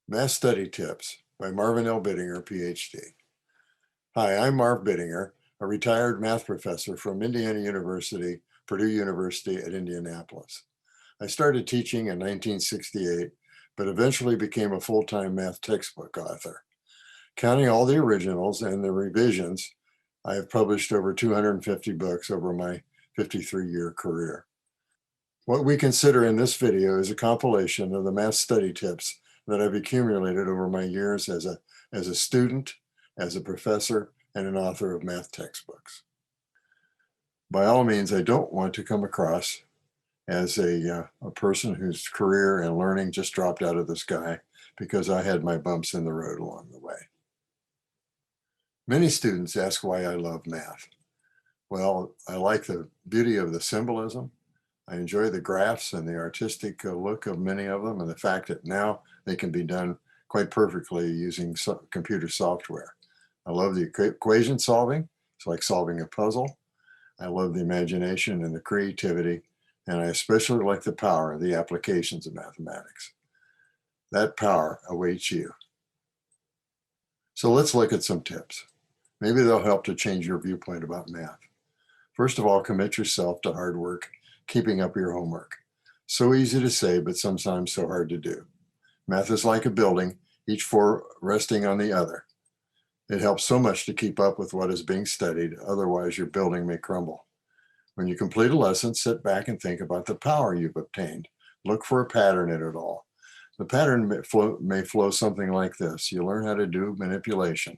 Math Study Tips by Marvin Bittinger, PhD. Hi, I'm Marv Bittinger, a retired math professor from Indiana University, Purdue University at Indianapolis. I started teaching in 1968, but eventually became a full-time math textbook author. Counting all the originals and the revisions, I have published over 250 books over my 53-year career. What we consider in this video is a compilation of the math study tips that I've accumulated over my years as a student, as a professor, and an author of math textbooks. By all means, I don't want to come across as a person whose career and learning just dropped out of the sky, because I had my bumps in the road along the way. Many students ask why I love math. Well, I like the beauty of the symbolism. I enjoy the graphs and the artistic look of many of them, and the fact that now they can be done quite perfectly using computer software. I love the equation solving. It's like solving a puzzle. I love the imagination and the creativity, and I especially like the power of the applications of mathematics. That power awaits you. So let's look at some tips. Maybe they'll help to change your viewpoint about math. First of all, commit yourself to hard work, keeping up your homework. So easy to say, but sometimes so hard to do. Math is like a building, each floor resting on the other. It helps so much to keep up with what is being studied, otherwise your building may crumble. When you complete a lesson, sit back and think about the power you've obtained. Look for a pattern in it all. The pattern may flow something like this. You learn how to do manipulation.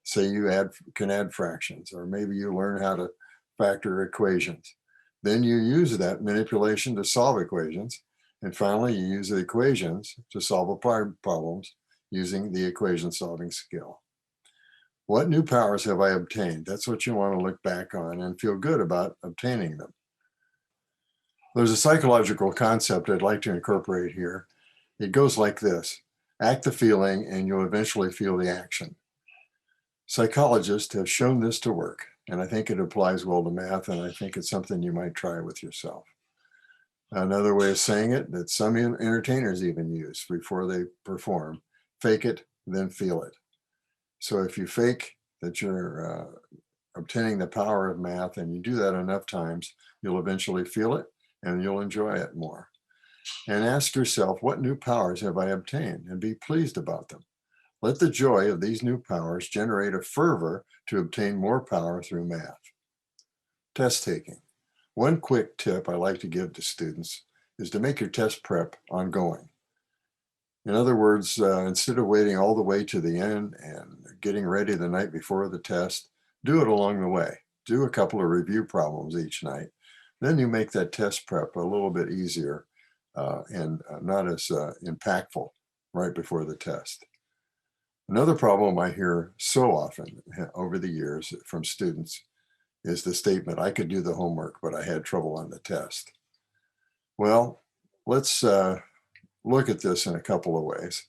Say you can add fractions, or maybe you learn how to factor equations. Then you use that manipulation to solve equations. And finally, you use the equations to solve applied problems using the equation solving skill. What new powers have I obtained? That's what you want to look back on and feel good about obtaining them. There's a psychological concept I'd like to incorporate here. It goes like this: act the feeling and you'll eventually feel the action. Psychologists have shown this to work, and I think it applies well to math, and I think it's something you might try with yourself. Another way of saying it that some entertainers even use before they perform: fake it, then feel it. So if you fake that you're obtaining the power of math and you do that enough times, you'll eventually feel it and you'll enjoy it more. And ask yourself, what new powers have I obtained? And be pleased about them. Let the joy of these new powers generate a fervor to obtain more power through math. Test taking. One quick tip I like to give to students is to make your test prep ongoing. In other words, instead of waiting all the way to the end and getting ready the night before the test, do it along the way. Do a couple of review problems each night. Then you make that test prep a little bit easier and not as impactful right before the test. Another problem I hear so often over the years from students is the statement, I could do the homework, but I had trouble on the test. Well, let's look at this in a couple of ways.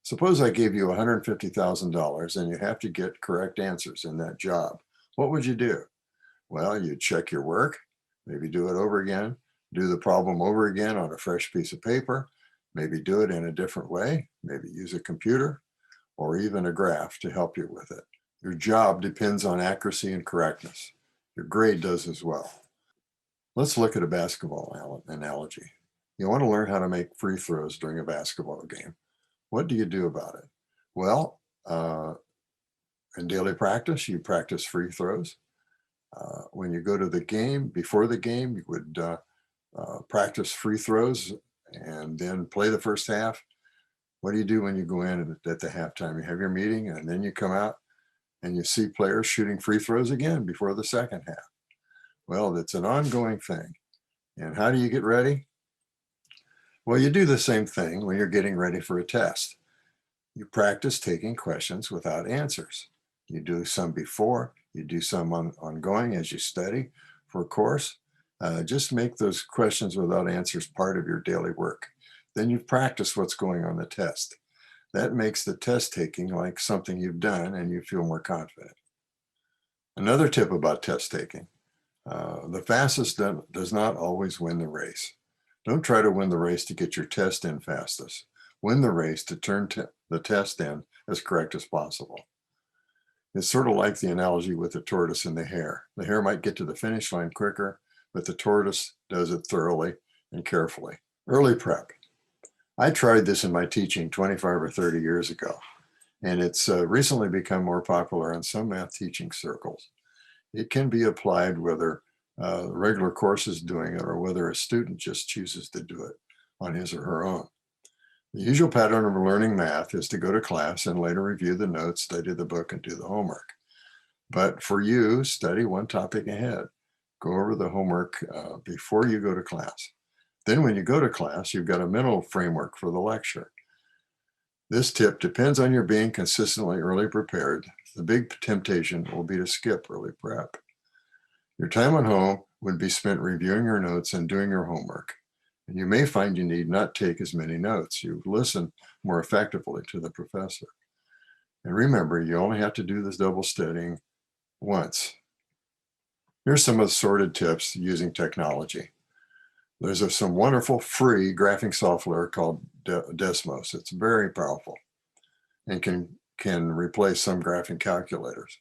Suppose I gave you $150,000 and you have to get correct answers in that job. What would you do? Well, you'd check your work, maybe do it over again, do the problem over again on a fresh piece of paper, maybe do it in a different way, maybe use a computer or even a graph to help you with it. Your job depends on accuracy and correctness. Your grade does as well. Let's look at a basketball analogy. You want to learn how to make free throws during a basketball game. What do you do about it? Well, in daily practice, you practice free throws. When you go to the game, before the game, you would practice free throws and then play the first half. What do you do when you go in at the halftime? You have your meeting and then you come out and you see players shooting free throws again before the second half. Well, it's an ongoing thing. And how do you get ready? Well, you do the same thing when you're getting ready for a test. You practice taking questions without answers. You do some before, you do some ongoing as you study for a course. Just make those questions without answers part of your daily work. Then you've practiced what's going on the test. That makes the test taking like something you've done and you feel more confident. Another tip about test taking, the fastest does not always win the race. Don't try to win the race to get your test in fastest. Win the race to turn the test in as correct as possible. It's sort of like the analogy with the tortoise and the hare. The hare might get to the finish line quicker, but the tortoise does it thoroughly and carefully. Early prep. I tried this in my teaching 25 or 30 years ago, and it's recently become more popular in some math teaching circles. It can be applied whether the regular course is doing it or whether a student just chooses to do it on his or her own. The usual pattern of learning math is to go to class and later review the notes, study the book, and do the homework. But for you, study one topic ahead. Go over the homework before you go to class. Then when you go to class, you've got a mental framework for the lecture. This tip depends on your being consistently early prepared. The big temptation will be to skip early prep. Your time at home would be spent reviewing your notes and doing your homework. And you may find you need not take as many notes. You listen more effectively to the professor. And remember, you only have to do this double studying once. Here's some assorted tips using technology. There's some wonderful free graphing software called Desmos. It's very powerful and can replace some graphing calculators.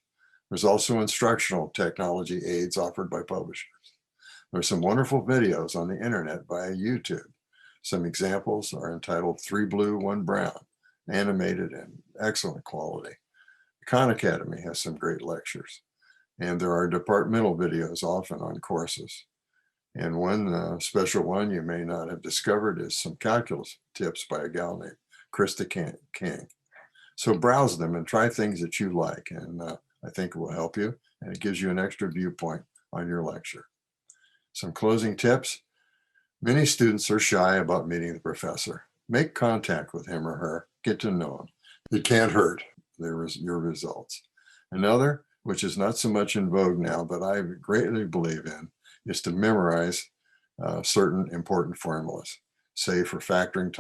There's also instructional technology aids offered by publishers. There's some wonderful videos on the internet via YouTube. Some examples are entitled 3 Blue, 1 Brown, animated and excellent quality. Khan Academy has some great lectures, and there are departmental videos often on courses. And one special one you may not have discovered is some calculus tips by a gal named Krista King. So browse them and try things that you like, and I think it will help you, and it gives you an extra viewpoint on your lecture. Some closing tips. Many students are shy about meeting the professor. Make contact with him or her. Get to know him. It can't hurt your results. Another, which is not so much in vogue now, but I greatly believe in, is to memorize certain important formulas, say for factoring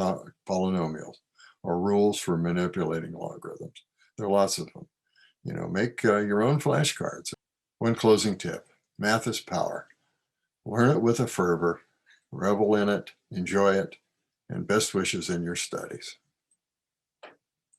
polynomials or rules for manipulating logarithms. There are lots of them. Make your own flashcards. One closing tip: math is power. Learn it with a fervor, revel in it, enjoy it, and best wishes in your studies.